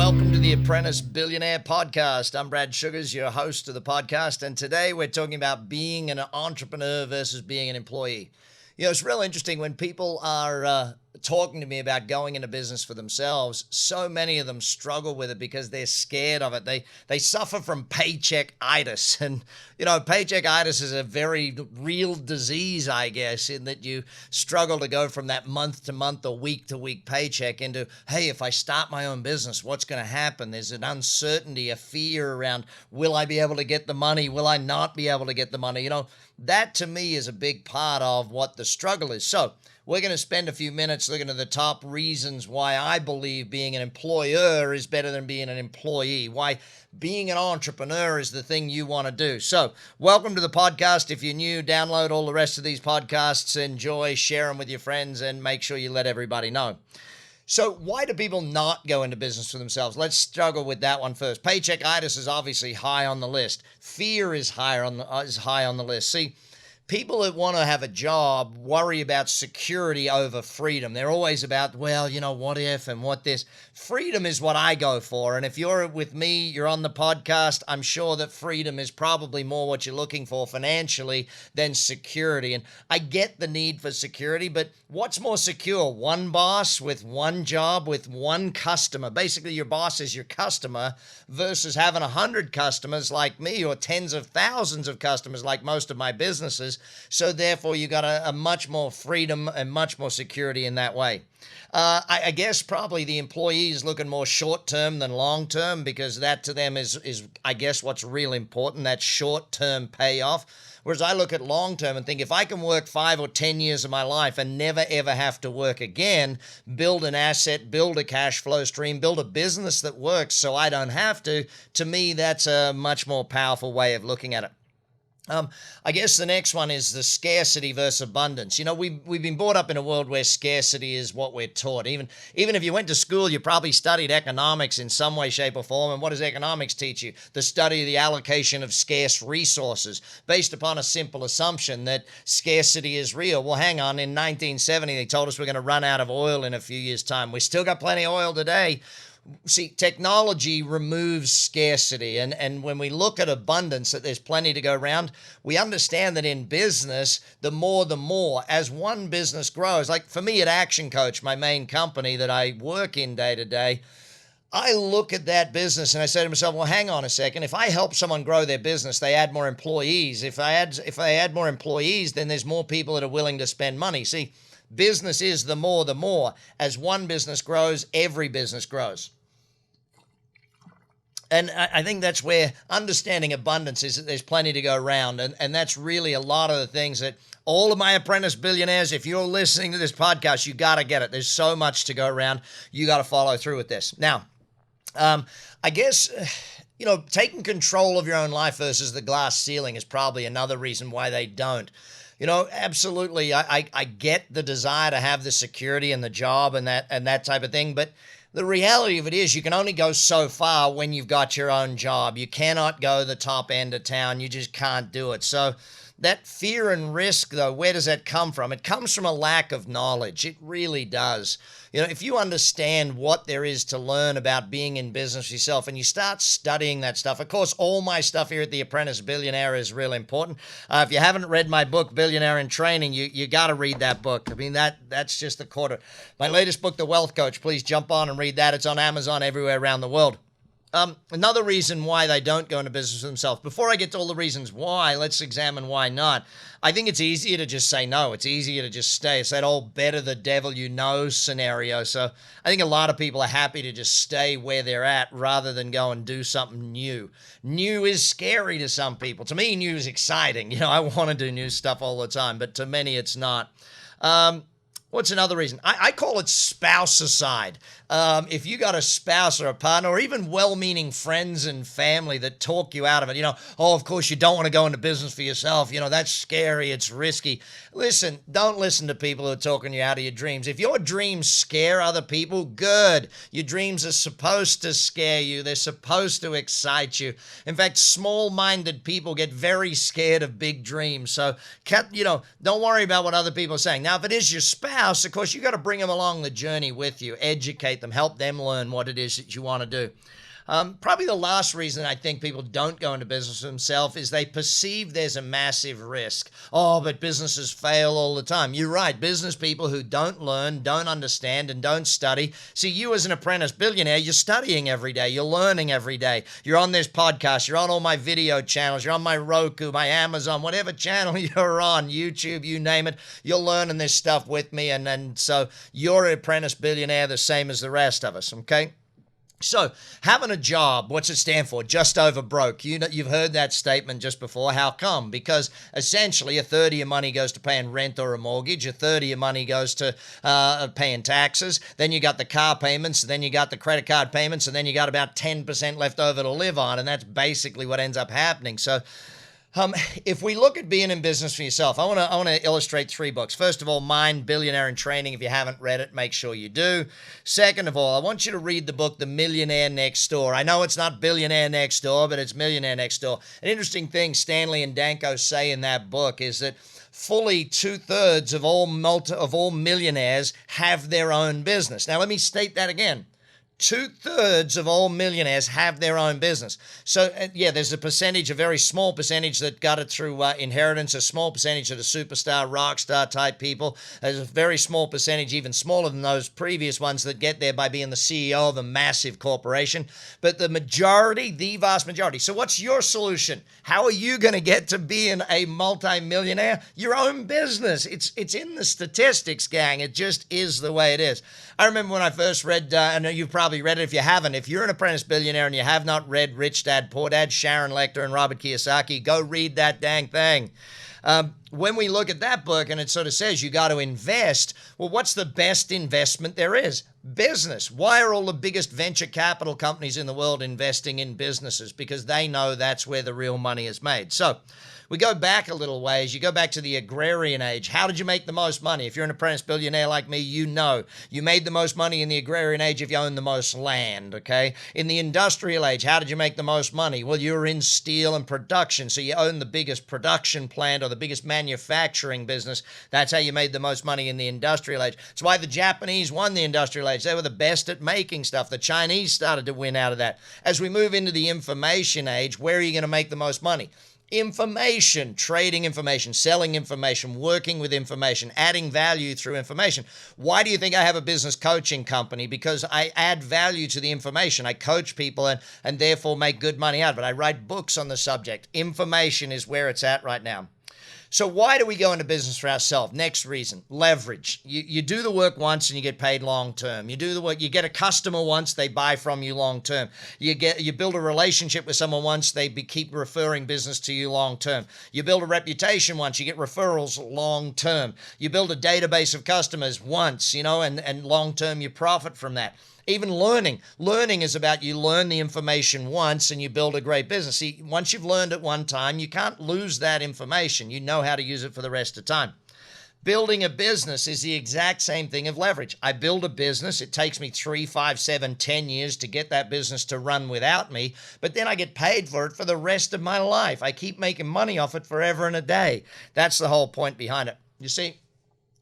welcome to the Apprentice Billionaire Podcast. I'm Brad Sugars, your host of the podcast, and today we're talking about being an entrepreneur versus being an employee. You know, it's real interesting when people are talking to me about going into business for themselves. So many of them struggle with it because they're scared of it. They suffer from paycheck-itis. And, you know, paycheck-itis is a very real disease, I guess, in that you struggle to go from that month-to-month or week-to-week paycheck into, hey, if I start my own business, what's going to happen? There's an uncertainty, a fear around, will I be able to get the money? Will I not be able to get the money? You know, that to me is a big part of what the struggle is. So we're going to spend a few minutes looking at the top reasons why I believe being an employer is better than being an employee, why being an entrepreneur is the thing you want to do. So welcome to the podcast. If you're new, download all the rest of these podcasts, enjoy, share them with your friends, and make sure you let everybody know. So why do people not go into business for themselves? Let's struggle with that one first. Paycheck-itis is obviously high on the list. Fear is high on the list. See, people that want to have a job worry about security over freedom. They're always about, well, you know, what if and what this. Freedom is what I go for. And if you're with me, you're on the podcast, I'm sure that freedom is probably more what you're looking for financially than security. And I get the need for security, but what's more secure? One boss with one job with one customer. Basically, your boss is your customer versus having 100 customers like me or tens of thousands of customers like most of my businesses. So therefore, you got a much more freedom and much more security in that way. I guess probably the employee is looking more short-term than long-term because that to them is I guess what's real important, that short-term payoff. Whereas I look at long-term and think if I can work 5 or 10 years of my life and never ever have to work again, build an asset, build a cash flow stream, build a business that works so I don't have to me that's a much more powerful way of looking at it. I guess the next one is the scarcity versus abundance. You know, we've been brought up in a world where scarcity is what we're taught. Even if you went to school, you probably studied economics in some way, shape, or form. And what does economics teach you? The study of the allocation of scarce resources based upon a simple assumption that scarcity is real. Well, hang on. In 1970, they told us we're going to run out of oil in a few years' time. We still got plenty of oil today. See, technology removes scarcity. And when we look at abundance, that there's plenty to go around, we understand that in business, the more, as one business grows, like for me at Action Coach, my main company that I work in day to day, I look at that business and I say to myself, well, hang on a second. If I help someone grow their business, they add more employees. If I add more employees, then there's more people that are willing to spend money. See, business is the more. As one business grows, every business grows. And I think that's where understanding abundance is that there's plenty to go around. And that's really a lot of the things that all of my apprentice billionaires, if you're listening to this podcast, you got to get it. There's so much to go around. You got to follow through with this. Now, I guess, you know, taking control of your own life versus the glass ceiling is probably another reason why they don't. You know, absolutely, I get the desire to have the security and the job and that type of thing, but the reality of it is you can only go so far when you've got your own job. You cannot go the top end of town. You just can't do it. So that fear and risk, though, where does that come from? It comes from a lack of knowledge. It really does. You know, if you understand what there is to learn about being in business yourself and you start studying that stuff, of course, all my stuff here at the Apprentice Billionaire is real important. If you haven't read my book, Billionaire in Training, you got to read that book. I mean, that's just the quarter. My latest book, The Wealth Coach, please jump on and read that. It's on Amazon everywhere around the world. Another reason why they don't go into business for themselves. Before I get to all the reasons why, let's examine why not. I think it's easier to just say no. It's easier to just stay. It's that old better the devil you know scenario. So I think a lot of people are happy to just stay where they're at rather than go and do something new. New is scary to some people. To me, new is exciting. You know, I want to do new stuff all the time, but to many it's not. What's another reason? I call it spouse-aside. If you got a spouse or a partner or even well-meaning friends and family that talk you out of it, you know, oh, of course you don't want to go into business for yourself. You know, that's scary. It's risky. Listen, don't listen to people who are talking you out of your dreams. If your dreams scare other people, good. Your dreams are supposed to scare you. They're supposed to excite you. In fact, small-minded people get very scared of big dreams. So, you know, don't worry about what other people are saying. Now, if it is your spouse, spouse, of course, you got to bring them along the journey with you, educate them, help them learn what it is that you want to do. Probably the last reason I think people don't go into business themselves is they perceive there's a massive risk. Oh, but businesses fail all the time. You're right. Business people who don't learn, don't understand, and don't study. See, you as an apprentice billionaire, you're studying every day. You're learning every day. You're on this podcast. You're on all my video channels. You're on my Roku, my Amazon, whatever channel you're on, YouTube, you name it. You're learning this stuff with me. And so you're an apprentice billionaire the same as the rest of us, okay? So having a job, what's it stand for? Just over broke. You've heard that statement just before. How come? Because essentially a third of your money goes to paying rent or a mortgage. A third of your money goes to paying taxes. Then you got the car payments. Then you got the credit card payments. And then you got about 10% left over to live on. And that's basically what ends up happening. So if we look at being in business for yourself, I want to illustrate 3 books. First of all, Mind, Billionaire, and Training. If you haven't read it, make sure you do. Second of all, I want you to read the book, The Millionaire Next Door. I know it's not Billionaire Next Door, but it's Millionaire Next Door. An interesting thing Stanley and Danko say in that book is that fully 2/3 of all millionaires have their own business. Now, let me state that again. 2/3 of all millionaires have their own business. So, there's a very small percentage that got it through inheritance, a small percentage of the superstar, rock star type people. There's a very small percentage, even smaller than those previous ones, that get there by being the CEO of a massive corporation. But the vast majority. So what's your solution? How are you going to get to being a multi-millionaire? Your own business. It's in the statistics, gang. It just is the way it is. I remember when I first read, I know you've probably read it if you haven't. If you're an apprentice billionaire and you have not read Rich Dad, Poor Dad, Sharon Lechter, and Robert Kiyosaki, go read that dang thing. When we look at that book and it sort of says you got to invest, well, what's the best investment there is? Business. Why are all the biggest venture capital companies in the world investing in businesses? Because they know that's where the real money is made. So we go back a little ways. You go back to the agrarian age. How did you make the most money? If you're an apprentice billionaire like me, you know you made the most money in the agrarian age if you owned the most land, okay? In the industrial age, how did you make the most money? Well, you were in steel and production, so you owned the biggest production plant or the biggest manufacturing business. That's how you made the most money in the industrial age. It's why the Japanese won the industrial age. They were the best at making stuff. The Chinese started to win out of that. As we move into the information age, where are you going to make the most money? Information, trading information, selling information, working with information, adding value through information. Why do you think I have a business coaching company? Because I add value to the information. I coach people and therefore make good money out of it. I write books on the subject. Information is where it's at right now. So why do we go into business for ourselves? Next reason, leverage. You do the work once and you get paid long term. You do the work, you get a customer once, they buy from you long term. You build a relationship with someone once, they keep referring business to you long term. You build a reputation once, you get referrals long term. You build a database of customers once, and long term you profit from that. Even learning. Learning is about you learn the information once and you build a great business. See, once you've learned it one time, you can't lose that information. You know how to use it for the rest of the time. Building a business is the exact same thing of leverage. I build a business. It takes me 3, 5, 7, 10 years to get that business to run without me, but then I get paid for it for the rest of my life. I keep making money off it forever and a day. That's the whole point behind it. You see,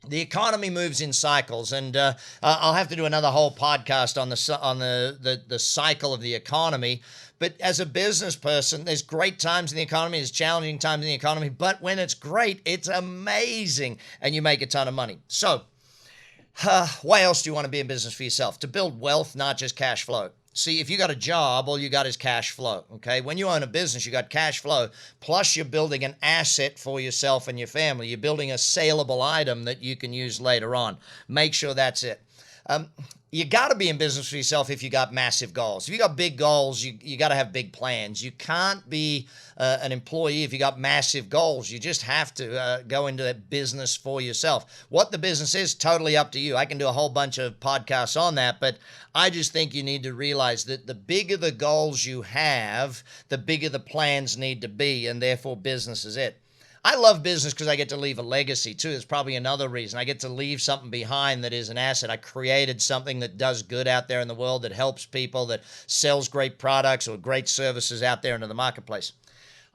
the economy moves in cycles, and I'll have to do another whole podcast on the cycle of the economy. But as a business person, there's great times in the economy, there's challenging times in the economy, but when it's great, it's amazing, and you make a ton of money. So why else do you want to be in business for yourself? To build wealth, not just cash flow. See, if you got a job, all you got is cash flow, okay? When you own a business, you got cash flow, plus you're building an asset for yourself and your family. You're building a saleable item that you can use later on. Make sure that's it. You got to be in business for yourself if you got massive goals. If you got big goals, you got to have big plans. You can't be an employee if you got massive goals. You just have to go into that business for yourself. What the business is, totally up to you. I can do a whole bunch of podcasts on that, but I just think you need to realize that the bigger the goals you have, the bigger the plans need to be, and therefore business is it. I love business because I get to leave a legacy too. There's probably another reason. I get to leave something behind that is an asset. I created something that does good out there in the world, that helps people, that sells great products or great services out there into the marketplace.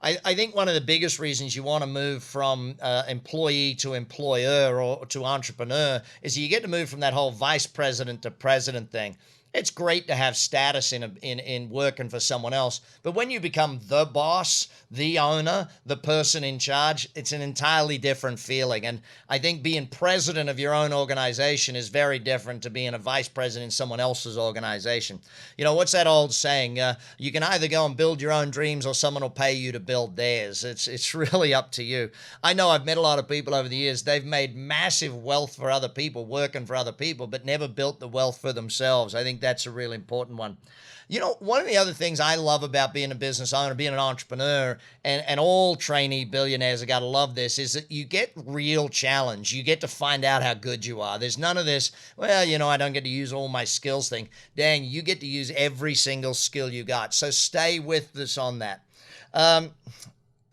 I think one of the biggest reasons you want to move from employee to employer or to entrepreneur is you get to move from that whole vice president to president thing. It's great to have status in working for someone else, but when you become the boss, the owner, the person in charge, it's an entirely different feeling. And I think being president of your own organization is very different to being a vice president in someone else's organization. You know, what's that old saying? You can either go and build your own dreams or someone will pay you to build theirs. It's really up to you. I know I've met a lot of people over the years. They've made massive wealth for other people, working for other people, but never built the wealth for themselves. I think that's a really important one. You know, one of the other things I love about being a business owner, being an entrepreneur, and all trainee billionaires have got to love this, is that you get real challenge. You get to find out how good you are. There's none of this, well, you know, I don't get to use all my skills thing. Dang, you get to use every single skill you got. So stay with us on that.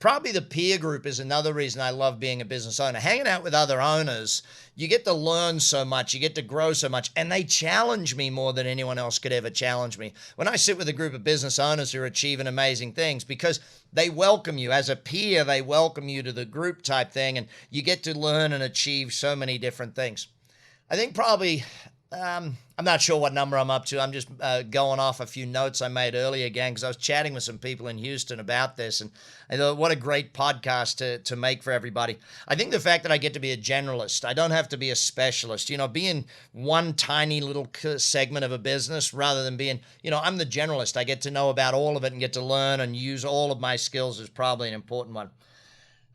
Probably the peer group is another reason I love being a business owner. Hanging out with other owners, you get to learn so much, you get to grow so much, and they challenge me more than anyone else could ever challenge me. When I sit with a group of business owners who are achieving amazing things, because they welcome you as a peer, they welcome you to the group type thing, and you get to learn and achieve so many different things. I think probably I'm not sure what number I'm up to. I'm just going off a few notes I made earlier again because I was chatting with some people in Houston about this, and I thought, what a great podcast to make for everybody. I think the fact that I get to be a generalist, I don't have to be a specialist. You know, being one tiny little segment of a business rather than being, you know, I'm the generalist. I get to know about all of it and get to learn and use all of my skills is probably an important one.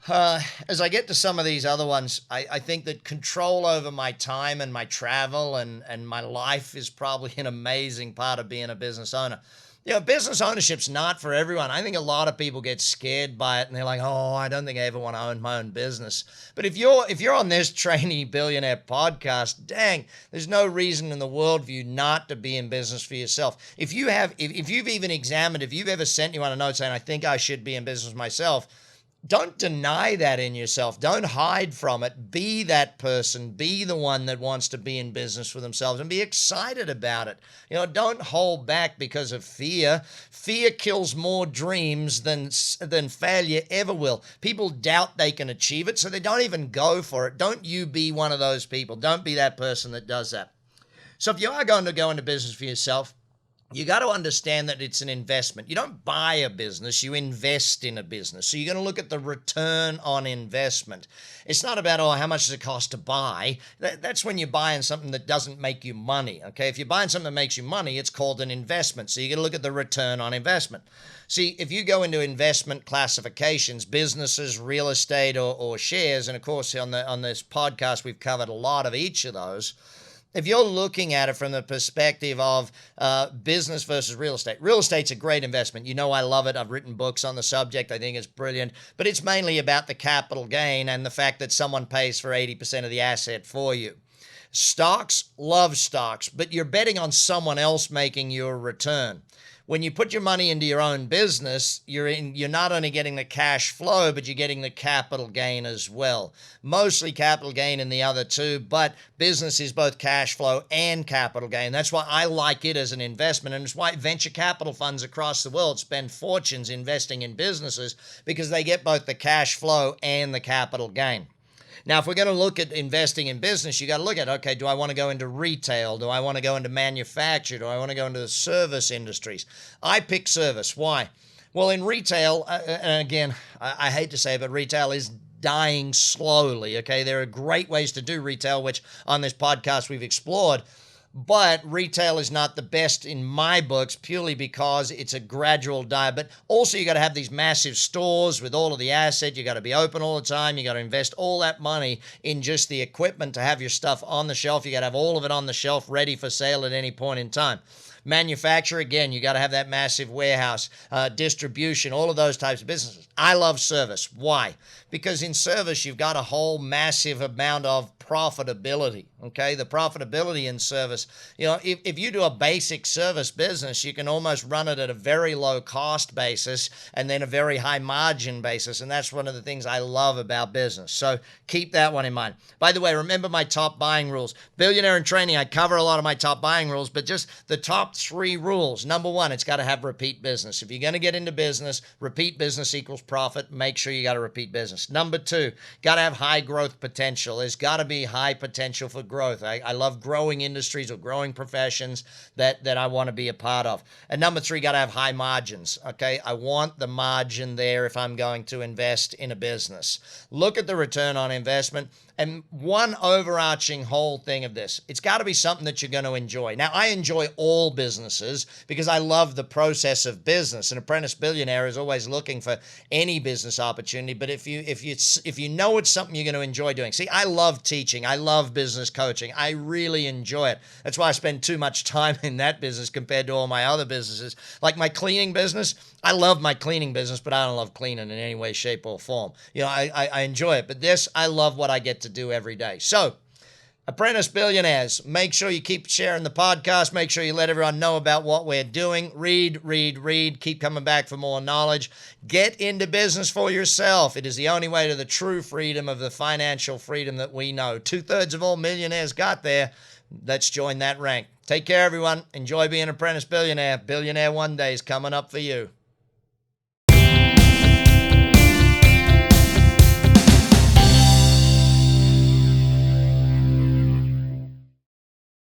As I get to some of these other ones, I think that control over my time and my travel and my life is probably an amazing part of being a business owner. You know, business ownership's not for everyone. I think a lot of people get scared by it and they're like, oh, I don't think I ever want to own my own business. But if you're on this Trainee Billionaire podcast, dang, there's no reason in the world for you not to be in business for yourself. If you've even examined, if you've ever sent anyone a note saying, I think I should be in business myself, don't deny that in yourself. Don't hide from it. Be that person. Be the one that wants to be in business for themselves and be excited about it. You know, don't hold back because of fear. Fear kills more dreams than failure ever will. People doubt they can achieve it, so they don't even go for it. Don't you be one of those people. Don't be that person that does that. So if you are going to go into business for yourself, you got to understand that it's an investment. You don't buy a business, you invest in a business. So you're going to look at the return on investment. It's not about, oh, how much does it cost to buy? That's when you're buying something that doesn't make you money, okay? If you're buying something that makes you money, it's called an investment. So you're going to look at the return on investment. See, if you go into investment classifications, businesses, real estate, or shares, and of course on this podcast we've covered a lot of each of those. If you're looking at it from the perspective of business versus real estate's a great investment. You know I love it. I've written books on the subject. I think it's brilliant. But it's mainly about the capital gain and the fact that someone pays for 80% of the asset for you. Stocks, love stocks, but you're betting on someone else making you a return. When you put your money into your own business, you're not only getting the cash flow, but you're getting the capital gain as well. Mostly capital gain in the other two, but business is both cash flow and capital gain. That's why I like it as an investment, and it's why venture capital funds across the world spend fortunes investing in businesses because they get both the cash flow and the capital gain. Now, if we're going to look at investing in business, you got to look at, okay, do I want to go into retail? Do I want to go into manufacture? Do I want to go into the service industries? I pick service. Why? Well, in retail, and again, I hate to say it, but retail is dying slowly, okay? There are great ways to do retail, which on this podcast we've explored. But retail is not the best in my books purely because it's a gradual die. But also you got to have these massive stores with all of the assets. You got to be open all the time. You got to invest all that money in just the equipment to have your stuff on the shelf. You got to have all of it on the shelf ready for sale at any point in time. Manufacture, again, you got to have that massive warehouse, distribution, all of those types of businesses. I love service. Why? Because in service, you've got a whole massive amount of profitability, okay? The profitability in service, if you do a basic service business, you can almost run it at a very low cost basis and then a very high margin basis. And that's one of the things I love about business. So keep that one in mind. By the way, remember my top buying rules. Billionaire in Training, I cover a lot of my top buying rules, but just the top 3 rules. Number 1, it's got to have repeat business. If you're going to get into business, repeat business equals profit. Make sure you got a repeat business. Number 2, got to have high growth potential. There's got to be high potential for growth. I love growing industries or growing professions that I want to be a part of. And number 3, got to have high margins. Okay, I want the margin there if I'm going to invest in a business. Look at the return on investment. And one overarching whole thing of this, it's got to be something that you're going to enjoy. Now, I enjoy all businesses because I love the process of business. An Apprentice Billionaire is always looking for any business opportunity. But if you know it's something you're going to enjoy doing. See, I love teaching. I love business coaching. I really enjoy it. That's why I spend too much time in that business compared to all my other businesses. Like my cleaning business, I love my cleaning business, but I don't love cleaning in any way, shape, or form. I enjoy it. But this, I love what I get to do every day. So, Apprentice Billionaires, make sure you keep sharing the podcast. Make sure you let everyone know about what we're doing. Read. Keep coming back for more knowledge. Get into business for yourself. It is the only way to the true freedom of the financial freedom that we know. 2/3 of all millionaires got there. Let's join that rank. Take care, everyone. Enjoy being an Apprentice Billionaire. Billionaire one day is coming up for you.